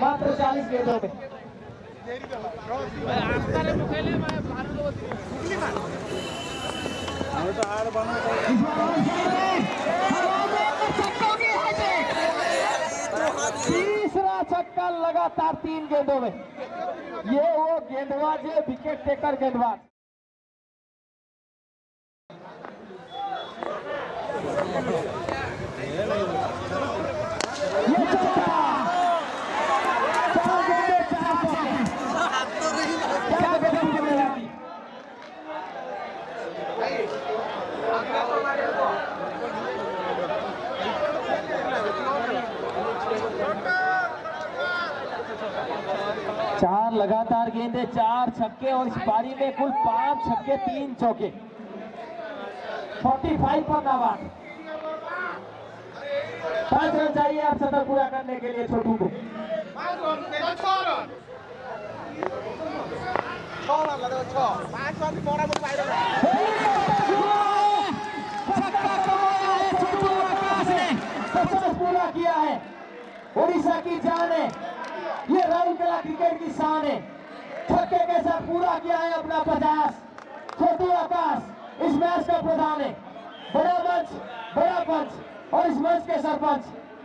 मात्र 40 गेंदों में तीसरा छक्का लगातार 3 गेंदों में। ये वो गेंदबाज है, विकेट टेकर गेंदबाज। ये छक्का 4 गेंदे 4 छक्के। क्या गजब की मेहनत। चार लगातार गेंदे 4 छक्के और इस पारी में कुल 5 छक्के 3 चौके। 45 पर नाबाद। 5 रन चाहिए आप शतक पूरा करने के लिए छोटू को। पूरा किया है उड़ीसा की जान है, ये राउरकेला क्रिकेट की शान है। छक्के के साथ पूरा किया है अपना 50। छोटू आकाश इस मैच का प्रधान है। बड़ा मंच, बड़ा पंच और इस मंच के सरपंच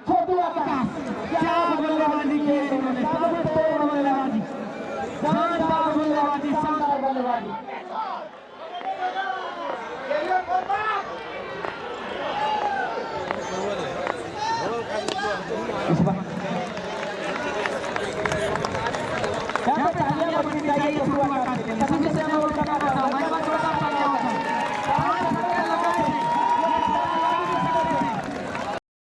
छोटू आकाश। क्या बल्लेबाजी की